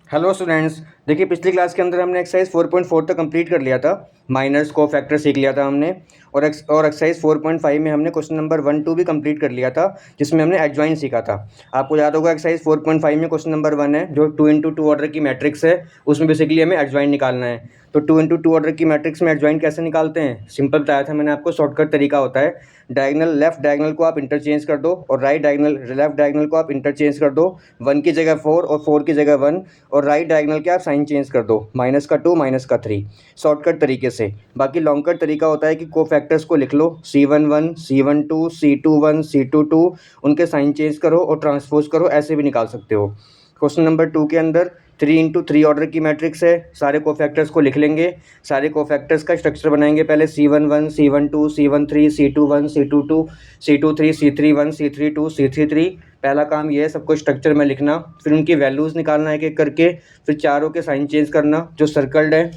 Hello students, देखिए पिछली class के अंदर हमने एक्सरसाइज 4.4 तक कंप्लीट कर लिया था। माइनर्स को फैक्टर सीख लिया था हमने। और एक्सरसाइज 4.5 में हमने क्वेश्चन नंबर 1-2 भी कंप्लीट कर लिया था, जिसमें हमने एडजॉइन सीखा था। आपको याद होगा एक्सरसाइज 4.5 में क्वेश्चन नंबर 1 है जो 2x2 ऑर्डर की मैट्रिक्स है, उसमें बेसिकली हमें एडजॉइन निकालना है। तो 2x2 ऑर्डर की मैट्रिक्स में एडजॉइन कैसे निकालते हैं, सिंपल बताया था मैंने आपको, शॉर्टकट तरीका होता है। डायगनल लेफ्ट डायगनल को आप इंटरचेंज कर दो और लेफ्ट डायगनल को आप इंटरचेंज कर दो। 1 की जगह 4 और 4 की जगह 1, और राइट डायगनल के आप साइन चेंज कर दो, -2 -3, शॉर्टकट तरीके से। बाकी लॉन्ग कट तरीका होता है कि कोफैक्टर्स को लिख लो, C11 C12 C21 C22, उनके साइन चेंज करो और ट्रांसपोज करो, ऐसे भी निकाल सकते हो। क्वेश्चन नंबर 2 के अंदर 3x3 ऑर्डर की मैट्रिक्स है, सारे कोफैक्टर्स को लिख लेंगे। सारे कोफैक्टर्स का स्ट्रक्चर बनाएंगे, पहले C11 C12 C13 C21 C22 C23 C31 C32 C33। पहला काम ये है सबको स्ट्रक्चर में लिखना, फिर उनकी वैल्यूज़ निकालना एक एक करके, फिर चारों के साइन चेंज करना जो सर्कल्ड है,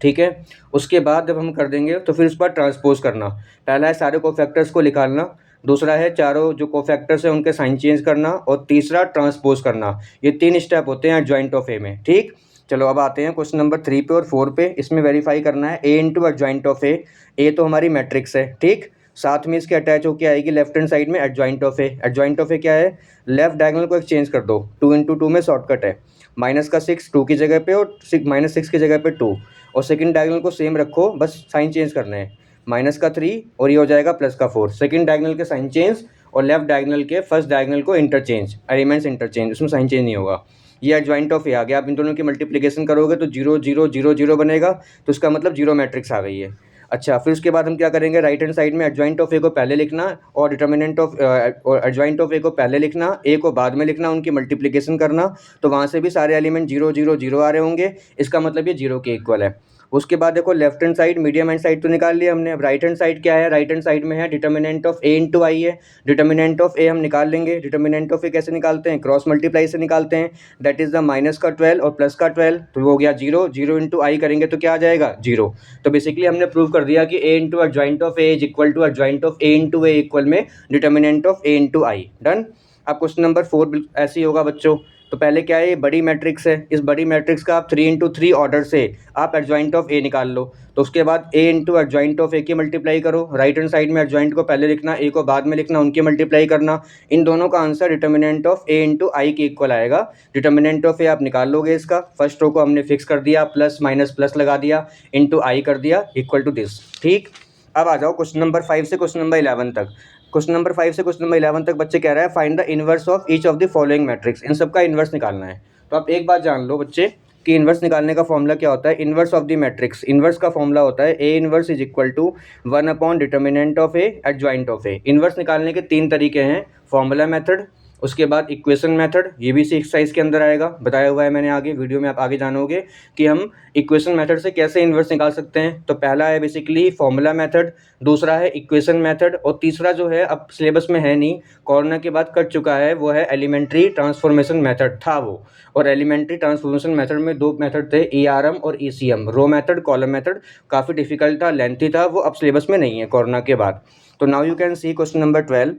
ठीक है। उसके बाद जब हम कर देंगे तो फिर उस पर ट्रांसपोज करना। पहला है सारे कोफैक्टर्स को निकालना, दूसरा है चारों जो कोफैक्टर्स हैं उनके साइन चेंज करना, और तीसरा ट्रांसपोज करना। ये 3 स्टेप होते हैं एडजॉइंट ऑफ ए में, ठीक। चलो अब आते हैं क्वेश्चन नंबर 3 पे और 4 पे। इसमें वेरीफाई करना है ए इंटू एडजॉइंट ऑफ ए। ए तो हमारी मैट्रिक्स है, ठीक। साथ में इसके अटैच होकर आएगी लेफ्ट हैंड साइड में adjoint of A. Adjoint of A क्या है, लेफ्ट डायगोनल को एक्सचेंज कर दो, 2x2 में शॉर्टकट है, -6 2 की जगह पे और -6 की जगह पे 2, और सेकंड डायगोनल को सेम रखो, बस साइन चेंज करना है, -3 और ये हो जाएगा +4। सेकंड डायगोनल के साइन चेंज और लेफ्ट डायगोनल के फर्स्ट डायगोनल को इंटरचेंज, एलिमेंट्स इंटरचेंज, उसमें साइन चेंज नहीं होगा। ये एडजॉइंट ऑफ ए आ गया। आप इन दोनों की मल्टीप्लिकेशन करोगे तो 0 0 0 0 बनेगा, तो उसका मतलब 0 मैट्रिक्स आ गई है। अच्छा, फिर उसके बाद हम क्या करेंगे, राइट हैंड साइड में एडजॉइंट ऑफ ए को पहले लिखना और डिटर्मिनेंट ऑफ एडजॉइंट ऑफ ए को पहले लिखना, ए को बाद में लिखना, उनकी मल्टीप्लिकेशन करना। तो वहाँ से भी सारे एलिमेंट 0 0 0 आ रहे होंगे, इसका मतलब ये 0 के इक्वल है। उसके बाद देखो left hand side, medium hand side तो निकाल लिया हमने। अब राइट हैंड साइड क्या है, राइट हैंड साइड में है डिटर्मिनेंट ऑफ ए इंटू आई है। डिटर्मिनेंट ऑफ ए हम निकाल लेंगे। डिटर्मिनेंट ऑफ ए कैसे निकालते हैं, क्रॉस मल्टीप्लाई से निकालते हैं। दैट इज द -12 और +12, तो वो हो गया 0 0 इंटू आई करेंगे तो क्या आ जाएगा 0। तो बेसिकली हमने प्रूव कर दिया कि A into adjoint of A is equal to adjoint of A into A equal में determinant of A into I. Done. अब क्वेश्चन नंबर 4 ऐसे ही होगा बच्चों। तो पहले क्या है, ये बड़ी मैट्रिक्स है, इस बड़ी मैट्रिक्स का आप 3x3 ऑर्डर से आप एडजॉइंट ऑफ ए निकाल लो। तो उसके बाद A into adjoint of A की मल्टीप्लाई करो, राइट हैंड साइड में एडजॉइंट को पहले लिखना, ए को बाद में लिखना, उनकी मल्टीप्लाई करना। इन दोनों का answer determinant of A into I के इक्वल आएगा। डिटर्मिनेंट ऑफ ए आप निकाल लोगे, इसका फर्स्ट रो को हमने फिक्स कर दिया, प्लस माइनस प्लस लगा दिया, इंटू आई कर दिया, इक्वल टू दिस, ठीक। अब आ जाओ क्वेश्चन नंबर 5 से क्वेश्चन नंबर 11 तक। क्वेश्चन नंबर 5 से क्वेश्चन नंबर 11 तक बच्चे कह रहा है find the inverse of each of the following matrix. इन सब का इनवर्स निकालना है। तो आप एक बात जान लो बच्चे कि इनवर्स निकालने का फॉर्मूला क्या होता है। Inverse of the matrix, inverse का फॉर्मूला होता है A inverse is equal to 1 upon determinant of A adjoint of A. Inverse निकालने के 3 तरीके हैं, फॉर्मूला मेथड, उसके बाद इक्वेशन मेथड, ये भी इसी एक्सरसाइज के अंदर आएगा, बताया हुआ है मैंने आगे वीडियो में, आप आगे जानोगे कि हम इक्वेशन मेथड से कैसे इन्वर्स निकाल सकते हैं। तो पहला है बेसिकली फॉर्मूला मेथड, दूसरा है इक्वेशन मेथड, और तीसरा जो है अब सिलेबस में है नहीं, कोरोना के बाद कट चुका है, वो है एलिमेंट्री ट्रांसफॉर्मेशन मेथड था वो। और एलिमेंट्री ट्रांसफॉर्मेशन मेथड में 2 मेथड थे, ERM और ECM, रो मेथड कॉलम मेथड, काफ़ी डिफिकल्ट था, लेंथी था, वो अब सिलेबस में नहीं है कोरोना के बाद। तो now you can see question number 12,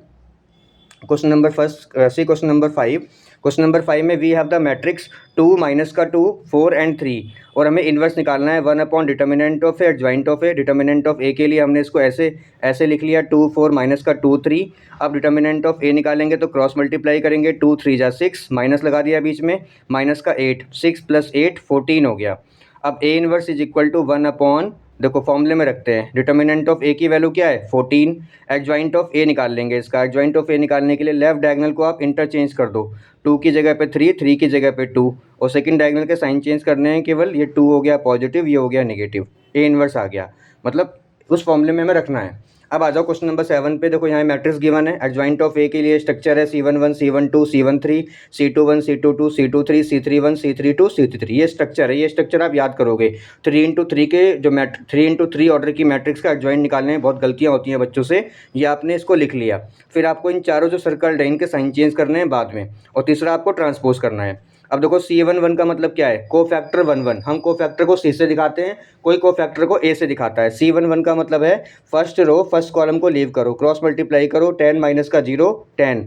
question number first see question number 5। Question number 5 में we have the matrix 2 -2 4 and 3, और हमें इन्वर्स निकालना है 1 upon determinant of A adjoint of A. Determinant of A के लिए हमने इसको ऐसे लिख लिया 2 4 -2 3। अब डिटर्मिनेंट ऑफ ए निकालेंगे तो क्रॉस मल्टीप्लाई करेंगे, 2 3 जा 6, माइनस लगा दिया बीच में, -8, 6 + 8 14 हो गया। अब A inverse is equal to 1 upon, देखो फॉर्मूले में रखते हैं, डिटर्मिनेंट ऑफ ए की वैल्यू क्या है 14, एडजॉइंट ऑफ ए निकाल लेंगे। इसका एडजॉइंट ऑफ ए निकालने के लिए लेफ्ट डायगोनल को आप इंटरचेंज कर दो, 2 की जगह पे 3, 3 की जगह पे 2, और सेकंड डायगोनल के साइन चेंज करने हैं केवल, ये 2 हो गया पॉजिटिव, ये हो गया नेगेटिव, ए इनवर्स आ गया, मतलब उस फॉर्मूले में हमें रखना है। अब आ जाओ क्वेश्चन नंबर 7 पे। देखो यहाँ मैट्रिक्स गिवन है, एडजॉइंट ऑफ ए के लिए स्ट्रक्चर है C11 C12 C13 C21 C22 C23 C31 C32 C33, ये स्ट्रक्चर है। ये स्ट्रक्चर आप याद करोगे। 3x3 के जो 3x3 ऑर्डर की मैट्रिक्स का एडजॉइंट निकालने में बहुत गलतियाँ होती हैं बच्चों से, ये आपने इसको लिख लिया। फिर आपको इन चारों जो सर्कल है इनके साइन चेंज करने हैं बाद में, और तीसरा आपको ट्रांसपोज करना है। अब देखो C11 का मतलब क्या है, कोफैक्टर 1 1, हम कोफैक्टर को C से दिखाते हैं, कोई कोफैक्टर को A से दिखाता है। C11 का मतलब है फर्स्ट रो फर्स्ट कॉलम को लीव करो, क्रॉस मल्टीप्लाई करो, 10 - 0 10,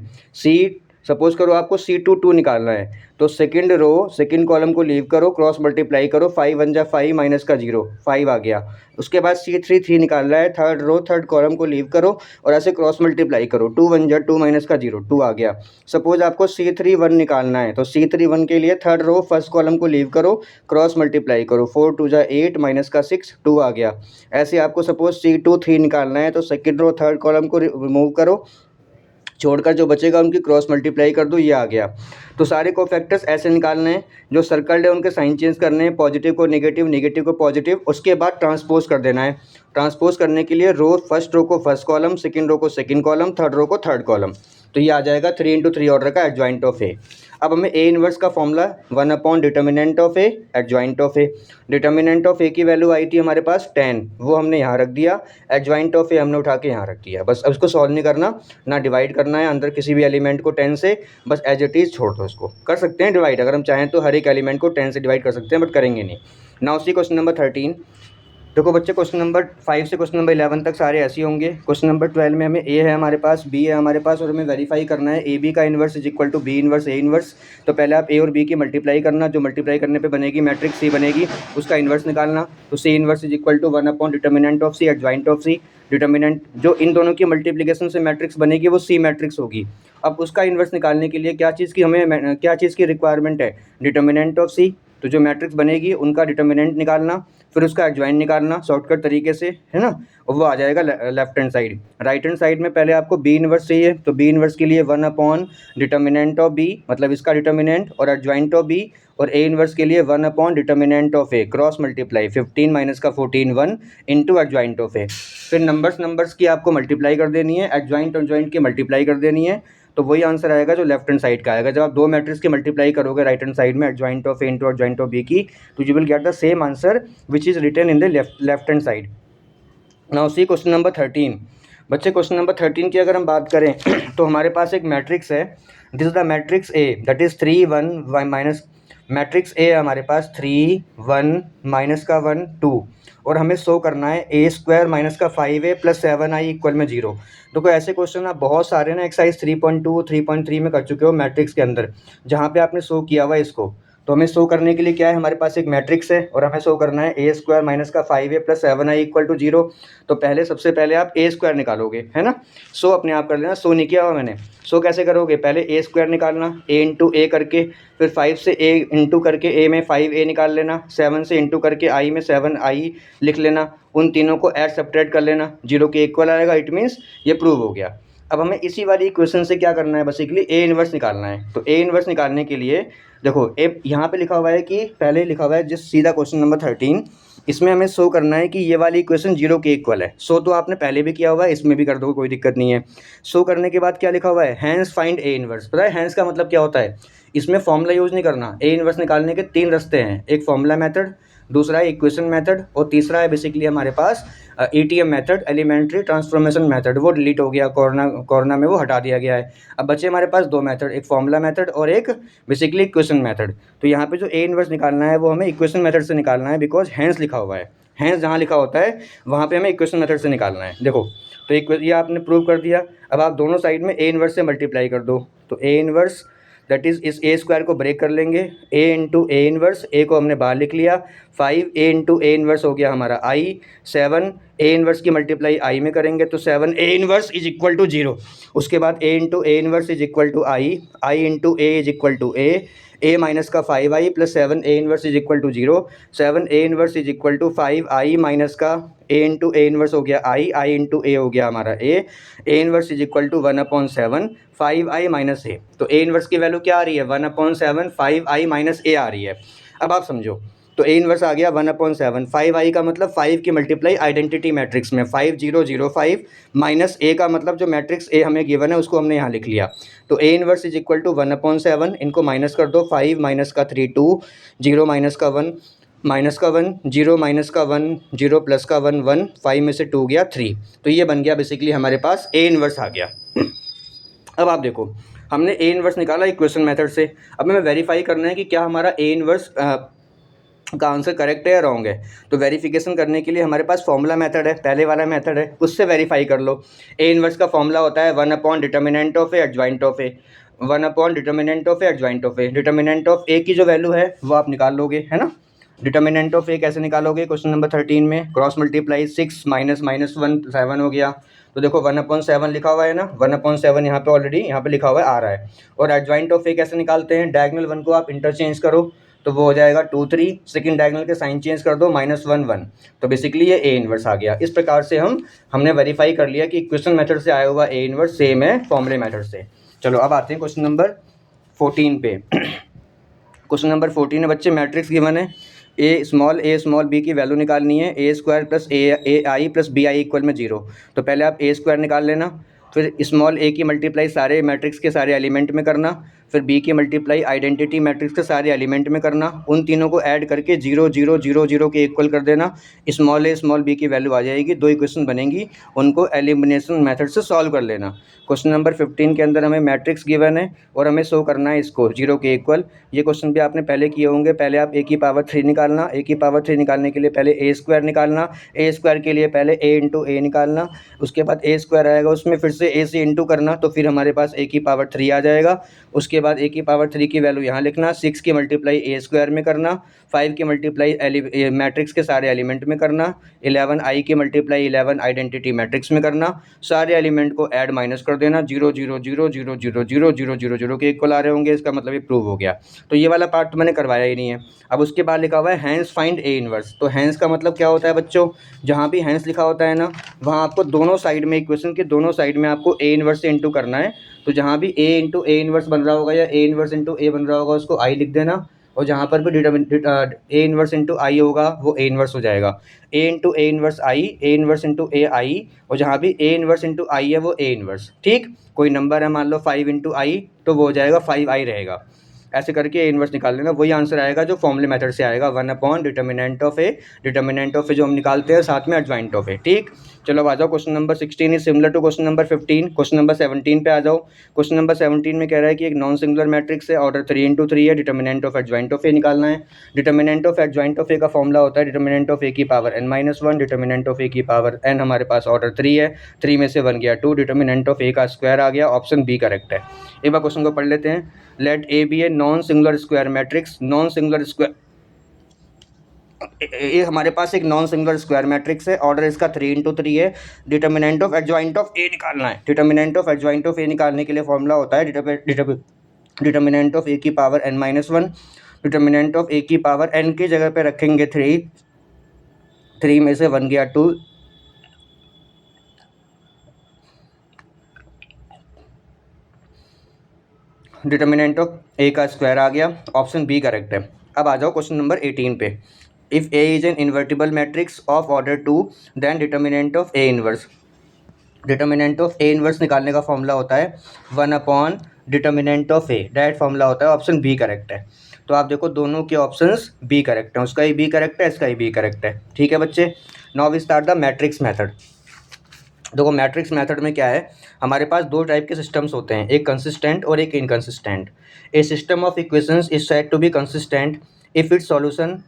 सपोज करो आपको C2 निकालना है, तो सेकंड रो सेकंड कॉलम को लीव करो, क्रॉस मल्टीप्लाई करो, 5 1 जा 5 माइनस का 0, 5 आ गया। उसके बाद C3 निकालना है, थर्ड रो थर्ड कॉलम को लीव करो और ऐसे क्रॉस मल्टीप्लाई करो, 2 1 जा 2 माइनस का 0, 2 आ गया। सपोज आपको C3 निकालना है, तो C3 के लिए थर्ड रो फर्स्ट कॉलम को लीव करो, क्रॉस मल्टीप्लाई करो, 4 2 जा 8 माइनस का 6, 2 आ गया। ऐसे आपको सपोज C2 निकालना है, तो सेकंड रो थर्ड कॉलम को रिमूव करो, छोड़कर जो बचेगा उनकी क्रॉस मल्टीप्लाई कर दो, ये आ गया। तो सारे कोफैक्टर्स ऐसे निकालने हैं, जो सर्कल्ड है उनके साइन चेंज करने हैं, पॉजिटिव को नेगेटिव, नेगेटिव को पॉजिटिव, उसके बाद ट्रांसपोज कर देना है। ट्रांसपोज करने के लिए फर्स्ट रो को फर्स्ट कॉलम, सेकंड रो को सेकंड कॉलम, थर्ड रो को थर्ड कॉलम, तो ये आ जाएगा 3 × 3 ऑर्डर का एडजॉइंट ऑफ ए। अब हमें ए इनवर्स का formula 1 determinant of A adjoint of A. Determinant of A की वैल्यू आई थी हमारे पास 10, वो हमने यहाँ रख दिया, एडजॉइंट ऑफ ए हमने उठा के यहाँ रख दिया। बस अब इसको सॉल्व नहीं करना, ना डिवाइड करना है अंदर किसी भी एलिमेंट को 10 से, बस एज इट इज़ छोड़ दो। इसको कर सकते हैं डिवाइड, अगर हम चाहें तो हर एक एलिमेंट को 10 से डिवाइड कर सकते हैं, बट करेंगे नहीं। Now see question number 13। देखो बच्चे, क्वेश्चन नंबर 5 से क्वेश्चन नंबर 11 तक सारे ऐसे होंगे। क्वेश्चन नंबर 12 में हमें ए है हमारे पास, बी है हमारे पास, और हमें वेरीफाई करना है ए बी का inverse is equal to B inverse A inverse. तो पहले आप ए और बी की मल्टीप्लाई करना, जो मल्टीप्लाई करने पे बनेगी मैट्रिक्स सी बनेगी, उसका इन्वर्स निकालना। तो C inverse is equal to 1 determinant of C adjoint of C. Determinant जो इन दोनों की मल्टीप्लिकेशन से मैट्रिक्स बनेगी वो सी मैट्रिक्स होगी। अब उसका इन्वर्स निकालने के लिए क्या चीज़ की रिक्वायरमेंट है, डिटर्मिनेंट ऑफ सी। तो जो मैट्रिक्स बनेगी उनका डिटर्मिनेंट निकालना, फिर उसका एडजॉइंट निकालना शॉर्टकट तरीके से, है ना, और वो आ जाएगा left hand side. Right hand side में पहले आपको बी इन्वर्स चाहिए, तो बी इन्वर्स के लिए 1 डिटर्मिनेंट ऑफ बी, मतलब इसका डिटर्मिनेंट और एडजॉइंट ऑफ बी, और ए इन्वर्स के लिए 1 determinant of A, cross multiply 15 minus का 14 1 इंटू एडजॉइंट ऑफ ए। फिर नंबर्स की आपको मल्टीप्लाई कर देनी है, एडजॉइंट की मल्टीप्लाई कर देनी है, तो वही आंसर आएगा जो लेफ्ट हैंड साइड का आएगा। जब आप दो मैट्रिक्स की मल्टीप्लाई करोगे राइट हैंड साइड में adjoint of A into adjoint of B की, तो you will get the same answer which is written in the left hand side. Now see question number 13। बच्चे, क्वेश्चन नंबर 13 की अगर हम बात करें तो हमारे पास एक मैट्रिक्स है, this is the matrix A, that is 3 1 minus, matrix A हमारे पास 3 1 माइनस का 1 2, और हमें शो करना है ए स्क्वायर माइनस का 5a प्लस 7i इक्वल में 0। देखो ऐसे क्वेश्चन आप बहुत सारे ना एक्सरसाइज 3.2 3.3 में कर चुके हो मैट्रिक्स के अंदर, जहाँ पे आपने शो किया हुआ है इसको। तो हमें शो करने के लिए क्या है, हमारे पास एक मैट्रिक्स है और हमें शो करना है ए स्क्वायर माइनस का 5a plus 7i equal to 0। तो सबसे पहले आप ए स्क्वायर निकालोगे, है ना, शो अपने आप कर लेना, शो नहीं किया हुआ मैंने। शो कैसे करोगे, पहले ए स्क्वायर निकालना, ए इंटू ए करके, फिर 5 से ए इंटू करके ए में 5a निकाल लेना, 7 से इंटू करके आई में 7i लिख लेना, उन तीनों को ऐड सब्ट्रैक्ट कर लेना, 0 के इक्वल आएगा, इट मीन्स ये प्रूव हो गया। अब हमें इसी वाली इक्वेशन से क्या करना है, बेसिकली ए इन्वर्स निकालना है। तो ए इन्वर्स निकालने के लिए देखो ए यहाँ पे लिखा हुआ है कि पहले लिखा हुआ है जिस सीधा क्वेश्चन नंबर 13, इसमें हमें शो करना है कि ये वाली इक्वेशन 0 के इक्वल है। शो तो आपने पहले भी किया हुआ है, इसमें भी कर दो, कोई दिक्कत नहीं है। शो करने के बाद क्या लिखा हुआ है, हैंस फाइंड ए इन्वर्स। पता है हैंस का मतलब क्या होता है, इसमें फॉर्मूला यूज़ नहीं करना। ए इन्वर्स निकालने के 3 रास्ते हैं, एक फॉर्मूला मेथड, दूसरा है इक्वेशन मेथड, और तीसरा है बेसिकली हमारे पास ETM method, elementary transformation method. वो डिलीट हो गया, कोरोना में वो हटा दिया गया है। अब बचे हमारे पास 2 मेथड, एक फॉर्मूला मेथड और एक बेसिकली इक्वेशन मेथड। तो यहाँ पे जो ए इन्वर्स निकालना है वो हमें इक्वेशन मेथड से निकालना है, बिकॉज हैंस लिखा हुआ है, हैंस जहाँ लिखा होता है वहाँ पे हमें इक्वेशन मेथड से निकालना है। देखो तो ये आपने प्रूव कर दिया। अब आप दोनों साइड में ए इन्वर्स से मल्टीप्लाई कर दो, तो ए इन्वर्स दैट इज़ इस ए स्क्वायर को ब्रेक कर लेंगे, ए इंटू ए इन्वर्स, ए को हमने बाहर लिख लिया, 5 ए इंटू ए इन्वर्स हो गया हमारा आई, 7 ए इन्वर्स की मल्टीप्लाई आई में करेंगे तो 7 A inverse is equal to 0। उसके बाद A into A inverse is equal to I into A is equal to A minus का 5i plus 7 A inverse is equal to 0, 7 A inverse is equal to 5i minus का A into A inverse हो गया आई into ए हो गया हमारा A inverse is equal to 1/7 5i minus A. तो A inverse की value क्या आ रही है, 1/7 5i माइनस ए आ रही है। अब आप समझो, तो ए इन्वर्स आ गया 1/7, 5i का मतलब 5 की मल्टीप्लाई आइडेंटिटी मैट्रिक्स में 5 0 0 5 माइनस ए का मतलब जो मैट्रिक्स ए हमें गिवन है उसको हमने यहाँ लिख लिया। तो A inverse is equal to 1/7, इनको माइनस कर दो, 5 माइनस का 3 2, 0 माइनस का 1 माइनस का 1, 0 माइनस का 1, 0 प्लस का 1 1, 5 में से 2 गया 3। तो ये बन गया बेसिकली हमारे पास ए इन्वर्स आ गया। अब आप देखो हमने ए इन्वर्स निकाला इक्वेशन मेथड से, अब हमें वेरीफाई करना है कि क्या हमारा ए इन्वर्स का आंसर करेक्ट है या रॉन्ग है। तो वेरिफिकेशन करने के लिए हमारे पास फॉर्मूला मेथड है, पहले वाला मेथड है, उससे वेरीफाई कर लो। ए इन्वर्स का फॉर्मूला होता है 1 upon determinant of A adjoint of A. One upon determinant of A adjoint of A. Determinant of A की जो वैल्यू है वो आप निकाल लोगे, है ना। डिटर्मिनेंट ऑफ ए कैसे निकालोगे, क्वेश्चन नंबर 13 में क्रॉस मल्टीप्लाई 6 माइनस माइनस 1 7 हो गया। तो देखो 1/7 लिखा हुआ है ना, 1/7 यहाँ पे ऑलरेडी यहाँ पे लिखा हुआ है, आ रहा है। और एडजॉइंट ऑफ ए कैसे निकालते हैं, डायगोनल 1 को आप इंटरचेंज करो तो वो हो जाएगा 2 3, सेकंड डायगोनल के साइन चेंज कर दो -1 1, तो बेसिकली ये ए इनवर्स आ गया। इस प्रकार से हमने वेरीफाई कर लिया कि इक्वेशन मेथड से आया हुआ ए इनवर्स सेम है फॉर्मूले मेथड से। चलो अब आते हैं क्वेश्चन नंबर 14 पे। क्वेश्चन नंबर 14 में बच्चे मैट्रिक्स गिवन है, ए स्मॉल बी की वैल्यू निकालनी है, A square plus A I plus B I equal में 0। तो पहले आप ए स्क्वायर निकाल लेना, फिर स्मॉल ए की मल्टीप्लाई सारे मैट्रिक्स के सारे एलिमेंट में करना, फिर बी की मल्टीप्लाई आइडेंटिटी मैट्रिक्स के सारे एलिमेंट में करना, उन तीनों को ऐड करके 0 0 0 0 के इक्वल कर देना। स्मॉल ए स्मॉल बी की वैल्यू आ जाएगी, दो इक्वेशन बनेंगी, उनको एलिमिनेशन मेथड से सॉल्व कर लेना। क्वेश्चन नंबर 15 के अंदर हमें मैट्रिक्स गिवन है और हमें शो करना है इसको 0 के इक्वल। ये क्वेश्चन भी आपने पहले किए होंगे। पहले आप ए की पावर 3 निकालना, ए की पावर 3 निकालने के लिए पहले ए स्क्वायर निकालना, ए स्क्वायर के लिए पहले ए इंटू ए निकालना, उसके बाद ए स्क्वायर आएगा उसमें फिर से ए से इंटू करना, तो फिर हमारे पास ए की पावर 3 आ जाएगा। उसके बाद ए की पावर 3 की वैल्यू यहाँ लिखना, 6 की मल्टीप्लाई ए स्क्वायर में करना, 5 की मल्टीप्लाई मैट्रिक्स के सारे एलिमेंट में करना, 11 आई की मल्टीप्लाई 11 आइडेंटिटी मैट्रिक्स में करना, सारे एलिमेंट को ऐड माइनस कर देना, 0 0 0 0 0 0 0 0 0 के इक्वल आ रहे होंगे, इसका मतलब ये प्रूव हो गया। तो ये वाला पार्ट तो मैंने करवाया ही नहीं है। अब उसके बाद लिखा हुआ है हैंस फाइंड ए इनवर्स। तो हैंस का मतलब क्या होता है बच्चों, जहाँ भी हैंस लिखा होता है ना, वहाँ आपको दोनों साइड में, इक्वेशन के दोनों साइड में आपको ए इनवर्स से इंटू करना है। तो जहाँ भी ए इंटू ए इनवर्स बन रहा होगा या ए इनवर्स इंटू ए बन रहा होगा उसको आई लिख देना, और जहाँ पर भी ए इनवर्स इंटू आई होगा वो ए इनवर्स हो जाएगा। A into A inverse I, A inverse into A I, और जहाँ भी ए इनवर्स इंटू आई है वो ए इनवर्स। ठीक, कोई नंबर है मान लो 5 इंटू आई, तो वो हो जाएगा 5i रहेगा। ऐसे करके ए इनवर्स निकाल लेना, वही आंसर आएगा जो फॉर्मूले मेथड से आएगा, 1 upon determinant of A. Determinant of A जो हम निकालते हैं साथ में एडजॉइंट ऑफ ए। ठीक, चलो अब आ जाओ question number 16 is similar to question number 15। Question number 17 पे आ जाओ। क्वेश्चन नंबर 17 में कह रहा है कि एक नॉन सिंगुलर मैट्रिक्स है, ऑर्डर 3 इंटू 3 है, determinant of adjoint of A निकालना है। डिटर्मिनेंट ऑफ एडजॉइंट ऑफ ए का फॉर्मूला होता है डिटर्मिनेंट ऑफ ए की power n-1, determinant of A की पावर n हमारे पास ऑर्डर 3 है, 3 में से 1 गया 2, डिटर्मिनेंट ऑफ ए का स्क्वायर आ गया, ऑप्शन बी करेक्ट है। एक बार क्वेश्चन को पढ़ लेते हैं। Let A be a non singular square matrix, non singular square, ये हमारे पास एक नॉन सिंगुलर स्क्वायर मैट्रिक्स है, ऑर्डर इसका 3 इंटू 3 है, determinant of adjoint of A निकालना है। Determinant of adjoint of A निकालने के लिए फॉर्मूला होता है डिटर्मिनेंट ऑफ ए की power n-1, determinant of A की पावर n की जगह पे रखेंगे 3, 3 में से 1 गया 2, डिटर्मिनेंट ऑफ ए का स्क्वायर आ गया, ऑप्शन बी करेक्ट है। अब आ जाओ क्वेश्चन नंबर 18 पे। If A is an invertible matrix of order 2 then determinant of A inverse. Determinant of A inverse निकालने का फॉर्मूला होता है 1 upon determinant of A, direct formula होता है, ऑप्शन बी करेक्ट है। तो आप देखो दोनों के ऑप्शंस बी करेक्ट हैं, उसका ही बी करेक्ट है, इसका ही बी करेक्ट है। ठीक है बच्चे, now we start the matrix method. देखो मैट्रिक्स मेथड में क्या है, हमारे पास दो टाइप के सिस्टम्स होते हैं, एक कंसिस्टेंट और एक inconsistent. A system of equations is said to be consistent if its solution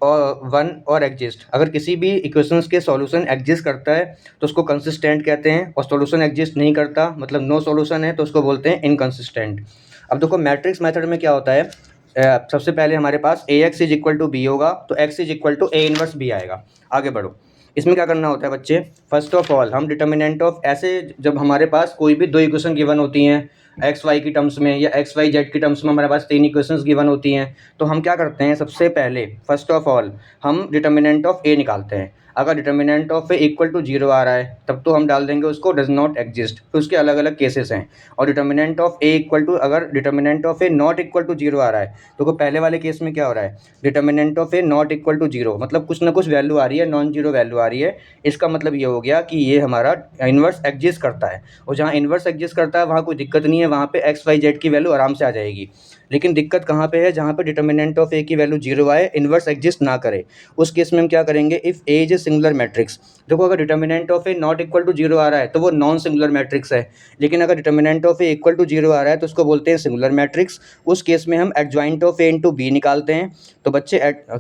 और वन और एग्जिस्ट। अगर किसी भी इक्वेशंस के सॉल्यूशन एग्जिस्ट करता है तो उसको कंसिस्टेंट कहते हैं, और सॉल्यूशन एग्जिस्ट नहीं करता मतलब नो सॉल्यूशन है तो उसको बोलते हैं इनकंसिस्टेंट। अब देखो मैट्रिक्स मेथड में क्या होता है, सबसे पहले हमारे पास A X is equal to B होगा तो X is equal to A inverse B आएगा। आगे बढ़ो, इसमें क्या करना होता है बच्चे, फर्स्ट ऑफ ऑल हम डिटर्मिनेंट ऑफ, ऐसे जब हमारे पास कोई भी दो इक्वेशन गिवन होती हैं एक्स वाई की टर्म्स में या एक्स वाई जेड की टर्म्स में, हमारे पास 3 इक्वेशंस गिवन होती हैं, तो हम क्या करते हैं, सबसे पहले फर्स्ट ऑफ ऑल हम डिटर्मिनेंट ऑफ ए निकालते हैं। अगर determinant of A equal to 0 आ रहा है तब तो हम डाल देंगे उसको डज नॉट एग्जिस्ट, फिर उसके अलग अलग केसेस हैं। और determinant of A equal to, अगर determinant of A not equal to 0 आ रहा है तो पहले वाले केस में क्या हो रहा है, determinant of A not equal to 0 मतलब कुछ ना कुछ वैल्यू आ रही है, नॉन जीरो वैल्यू आ रही है, इसका मतलब ये हो गया कि ये हमारा इन्वर्स एग्जिस्ट करता है। और जहाँ इन्वर्स एग्जिस्ट करता है वहाँ कोई दिक्कत नहीं है, वहाँ पे एक्स वाई जेड की वैल्यू आराम से आ जाएगी। लेकिन दिक्कत कहाँ पे है, जहाँ पे डिटर्मिनेंट ऑफ ए की वैल्यू 0 आए, इन्वर्स एग्जिस्ट ना करे, उस केस में हम क्या करेंगे, if A is a singular matrix. देखो अगर determinant of A not equal to 0 आ रहा है तो वो नॉन सिंगुलर मैट्रिक्स है, लेकिन अगर determinant of A equal to 0 आ रहा है तो उसको बोलते हैं सिंगुलर मैट्रिक्स। उस केस में हम adjoint of A into B निकालते हैं। तो बच्चे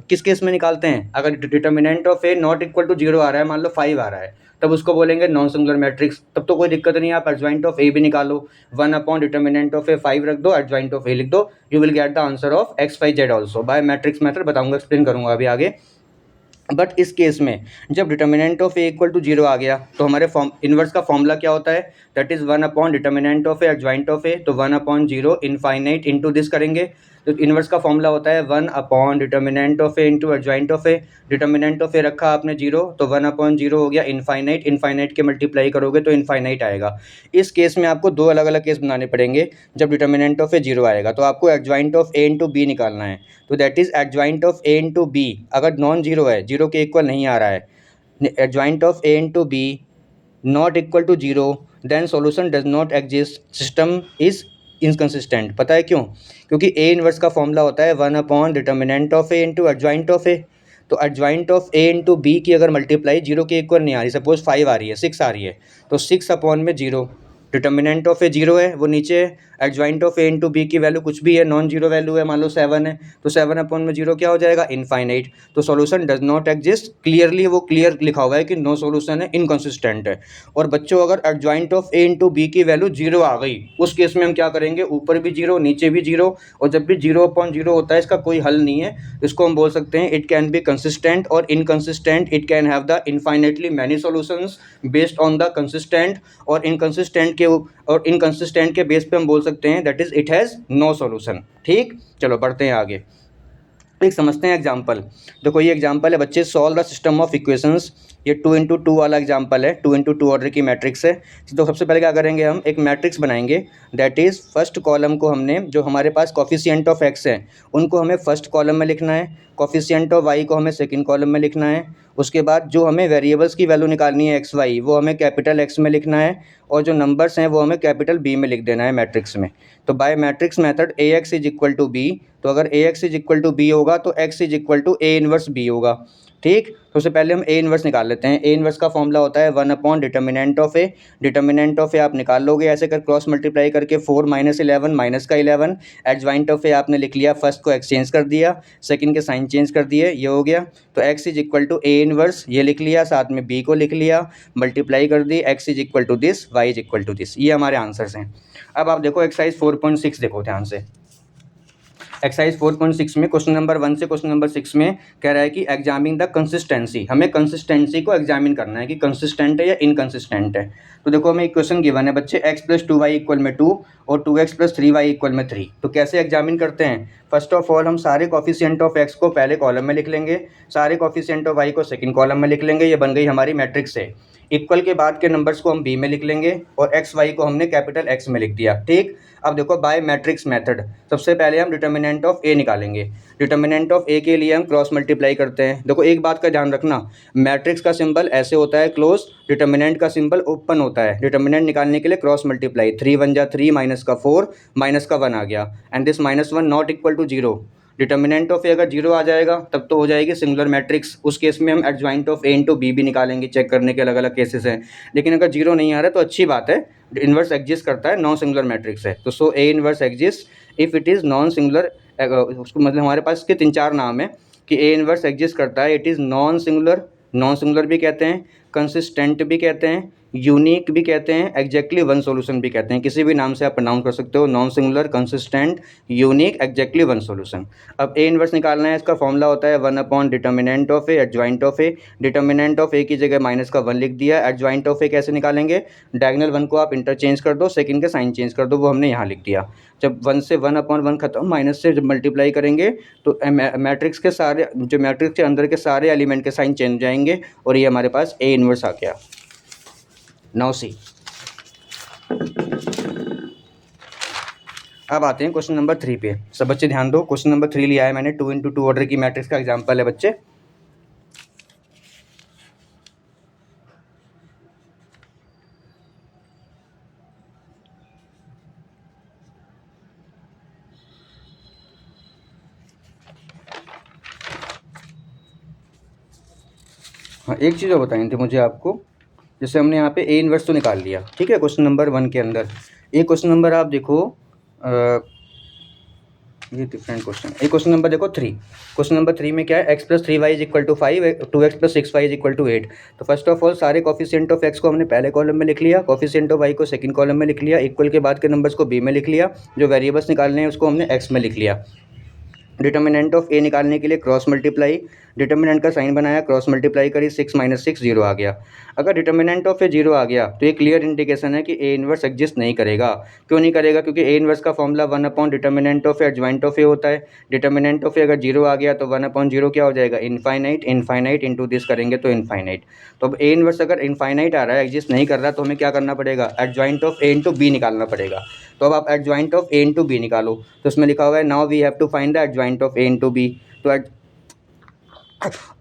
किस केस में निकालते हैं, अगर determinant of A not equal to 0 आ रहा है, मान लो 5 आ रहा है, तब उसको बोलेंगे नॉन सिंगुलर मैट्रिक्स। तब तो कोई दिक्कत नहीं है, आप एडजॉइंट ऑफ ए भी निकालो, 1 अपॉन डिटर्मिनेंट ऑफ ए 5 रख दो, एडजॉइंट ऑफ ए लिख दो, you will get the answer of X Y Z also by matrix method. बताऊंगा, एक्सप्लेन करूंगा अभी आगे। बट इस केस में जब determinant of A equal to 0 आ गया तो हमारे फॉर्म इन्वर्स का फॉर्मूला क्या होता है, that is 1 upon determinant of A adjoint of A, तो 1 अपॉन 0 इनफाइनाइट इनटू दिस करेंगे, तो इन्वर्स का फॉर्मूला होता है 1 upon determinant of A into adjoint of A. Determinant of A रखा आपने 0, तो 1 अपॉन 0 हो गया इनफाइनाइट, इनफाइनाइट के मल्टीप्लाई करोगे तो इनफाइनाइट आएगा। इस केस में आपको दो अलग अलग केस बनाने पड़ेंगे। जब डिटर्मिनेंट ऑफ ए 0 आएगा तो आपको adjoint of A into B निकालना है, तो that is adjoint of A into B अगर नॉन जीरो है, जीरो के इक्वल नहीं आ रहा है, adjoint of A into B not equal to 0, then solution does not exist, system is inconsistent. पता है क्यों? क्योंकि ए इनवर्स का फॉर्मूला होता है 1 upon determinant of A into adjoint of A. तो adjoint of A into B की अगर मल्टीप्लाई 0 के इक्वल नहीं आ रही, सपोज 5 आ रही है, 6 आ रही है, तो 6 अपॉन में 0, डिटर्मिनेंट ऑफ ए 0 है वो नीचे है, adjoint of A into B की वैल्यू कुछ भी है, नॉन जीरो वैल्यू है, मान लो 7 है, तो 7 अपॉन में 0 क्या हो जाएगा, इनफाइनाइट। तो solution does not exist, clearly वो क्लियर लिखा हुआ है कि नो सॉल्यूशन है, इनकंसिस्टेंट है। और बच्चों अगर adjoint of A into B की वैल्यू 0 आ गई, उस केस में हम क्या करेंगे, ऊपर भी 0 नीचे भी 0, और जब भी 0 अपॉन 0 होता है इसका कोई हल नहीं है, इसको हम बोल सकते हैं इट कैन बी कंसिस्टेंट और inconsistent, it can have the infinitely many solutions based on the consistent, और इनकंसिस्टेंट के बेस पे हम बोल सकते हैं that is it has no solution. ठीक, चलो बढ़ते हैं आगे, एक समझते हैं एग्जाम्पल। देखो ये एग्जाम्पल है बच्चे, solve the system of equations. ये 2 इंटू 2 वाला एग्जाम्पल है, 2 इंटू 2 ऑर्डर की मैट्रिक्स है। तो सबसे पहले क्या करेंगे, हम एक मैट्रिक्स बनाएंगे, दैट इज़ फर्स्ट कॉलम को हमने, जो हमारे पास कॉफिशिएंट ऑफ एक्स है उनको हमें फर्स्ट कॉलम में लिखना है, कॉफिशिएंट ऑफ वाई को हमें सेकंड कॉलम में लिखना है। उसके बाद जो हमें वेरिएबल्स की वैल्यू निकालनी है एक्स वाई, वो हमें कैपिटल एक्स में लिखना है, और जो नंबर्स हैं वो हमें कैपिटल बी में लिख देना है मैट्रिक्स में। तो by matrix method A X is equal to B, तो अगर A X is equal to B होगा तो X is equal to A inverse B होगा। ठीक, तो सबसे पहले हम ए इनवर्स निकाल लेते हैं। ए इनवर्स का फॉर्मूला होता है 1 upon determinant of A, determinant of A आप निकाल लोगे ऐसे कर क्रॉस मल्टीप्लाई करके, 4 माइनस 11 माइनस का 11, एडजॉइंट ऑफ ए आपने लिख लिया, फर्स्ट को एक्सचेंज कर दिया, सेकंड के साइन चेंज कर दिए, ये हो गया। तो X is equal to A inverse ये लिख लिया, साथ में बी को लिख लिया, मल्टीप्लाई कर दी, X is equal to this, Y is equal to this, ये हमारे आंसर्स हैं। अब आप देखो एक्सरसाइज 4.6 देखो ध्यान से। एक्सरसाइज 4.6 में क्वेश्चन नंबर 1 से क्वेश्चन नंबर 6 में कह रहा है कि एग्जामिन द कंसिस्टेंसी, हमें कंसिस्टेंसी को एग्जामिन करना है कि कंसिस्टेंट है या इनकंसिस्टेंट है। तो देखो हमें इक्वेशन गिवन है बच्चे, x प्लस 2y इक्वल में 2 और 2x प्लस 3y इक्वल में 3। तो कैसे एग्जामिन करते हैं, फर्स्ट ऑफ ऑल हम सारे कॉफिशिएंट ऑफ x को पहले कॉलम में लिख लेंगे, सारे कॉफिशिएंट ऑफ y को सेकंड कॉलम में लिख लेंगे, ये बन गई हमारी मैट्रिक्स है। इक्वल के बाद के नंबर्स को हम बी में लिख लेंगे और एक्स वाई को हमने कैपिटल एक्स में लिख दिया। ठीक, अब देखो बाय मैट्रिक्स मेथड, सबसे पहले हम डिटर्मिनेंट ऑफ ए निकालेंगे। डिटर्मिनेंट ऑफ ए के लिए हम क्रॉस मल्टीप्लाई करते हैं। देखो एक बात का ध्यान रखना, मैट्रिक्स का सिंबल ऐसे होता है क्लोज, डिटर्मिनेंट का सिंबल ओपन होता है। डिटर्मिनेंट निकालने के लिए क्रॉस मल्टीप्लाई, 3 1 जा 3 माइनस का 4 माइनस का 1 आ गया, and this -1 not equal to 0। Determinant of A अगर 0 आ जाएगा तब तो हो जाएगी सिंगुलर मैट्रिक्स, उस केस में हम adjoint of A into B भी निकालेंगे, चेक करने के अलग अलग केसेस हैं। लेकिन अगर 0 नहीं आ रहा तो अच्छी बात है, इन्वर्स एग्जिस्ट करता है, नॉन सिंगुलर मैट्रिक्स है। तो so A inverse exist if it is non singular, उसको मतलब हमारे पास इसके 3-4 नाम है कि ए इन्वर्स एग्जिस्ट करता है, it is non singular, non singular भी कहते हैं, कंसिस्टेंट भी कहते हैं, यूनिक भी कहते हैं, एग्जैक्टली वन सॉल्यूशन भी कहते हैं, किसी भी नाम से आप प्रोनाउंस कर सकते हो, non singular, consistent, unique, exactly one solution. अब ए इनवर्स निकालना है, इसका फॉर्मूला होता है 1 upon determinant of A adjoint of A. Determinant of A की जगह माइनस का 1 लिख दिया, एडजॉइंट ऑफ ए कैसे निकालेंगे, डायगोनल 1 को आप इंटरचेंज कर दो, सेकंड का साइन चेंज कर दो, वो हमने यहाँ लिख दिया। जब 1 से 1 अपॉन 1 खत्म, माइनस से जब मल्टीप्लाई करेंगे तो मैट्रिक्स के सारे, जो मैट्रिक्स के अंदर के सारे एलिमेंट के साइन चेंज हो जाएंगे, और ये हमारे पास ए इनवर्स आ गया। नाउ सी, अब आते हैं क्वेश्चन नंबर 3 पे। सब बच्चे ध्यान दो, क्वेश्चन नंबर 3 लिया है मैंने, 2 इंटू 2 ऑर्डर की मैट्रिक्स का एग्जांपल है बच्चे। हाँ, एक चीज़ और बताई थी मुझे आपको, जैसे हमने यहाँ पे ए इनवर्स तो निकाल लिया, ठीक है, क्वेश्चन नंबर 1 के अंदर। एक क्वेश्चन नंबर आप देखो ये डिफरेंट क्वेश्चन है। ये क्वेश्चन नंबर देखो 3। क्वेश्चन नंबर 3 में क्या है, x + 3y = 5, 2x + 6y = 8। तो फर्स्ट ऑफ ऑल सारे कोफिशिएंट ऑफ x को हमने पहले कॉलम में लिख लिया, कोफिशिएंट ऑफ y को सेकंड कॉलम में लिख लिया, इक्वल के बाद के नंबर्स को b में लिख लिया, जो वेरिएबल्स निकालने हैं उसको हमने x में लिख लिया। डिटर्मिनेंट ऑफ a निकालने के लिए क्रॉस मल्टीप्लाई, डिटर्मिनेंट का साइन बनाया, क्रॉस मल्टीप्लाई करी, 6 - 6 0 आ गया। अगर डिटर्मिनेंट ऑफ ए 0 आ गया तो ये क्लियर इंडिकेशन है कि ए इनवर्स एग्जिस्ट नहीं करेगा। क्यों नहीं करेगा? क्योंकि ए इनवर्स का formula 1 determinant of A adjoint of A होता है। डिटर्मिनेंट ऑफ ए अगर 0 आ गया तो 1/0 क्या हो जाएगा? इनफाइनाइट। इनफाइनाइट इंटू दिस करेंगे तो इनफाइनाइट। तो अब ए इनवर्स अगर इनफाइनाइट आ रहा है, एग्जिस्ट नहीं कर रहा, तो हमें क्या करना पड़ेगा? Adjoint of A into B निकालना पड़ेगा। तो अब आप adjoint of A into B निकालो, तो उसमें लिखा हुआ है now we have to find the adjoint of A into B. तो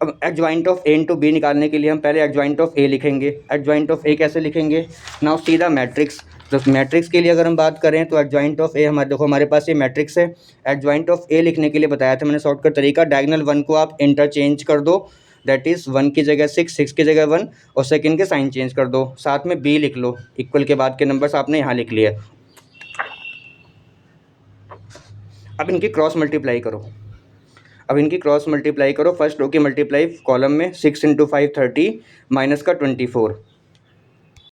अब adjoint of A into B निकालने के लिए हम पहले एडजॉइंट ऑफ ए लिखेंगे। एडजॉइंट ऑफ ए कैसे लिखेंगे? नाउ सीधा मैट्रिक्स। तो मैट्रिक्स के लिए अगर हम बात करें तो एडजॉइंट ऑफ ए हमारे, देखो हमारे पास ये मैट्रिक्स है। एडजॉइंट ऑफ ए लिखने के लिए बताया था मैंने शॉर्टकट तरीका, डायगोनल 1 को आप इंटरचेंज कर दो, दैट इज़ 1 की जगह 6, 6 की जगह 1, और सेकंड के साइन चेंज कर दो। साथ में बी लिख लो, इक्वल के बाद के नंबर्स आपने यहाँ लिख लिए। अब इनकी क्रॉस मल्टीप्लाई करो। अब इनकी क्रॉस मल्टीप्लाई करो। फर्स्ट रो की मल्टीप्लाई कॉलम में 6 × 5 30 माइनस का 24,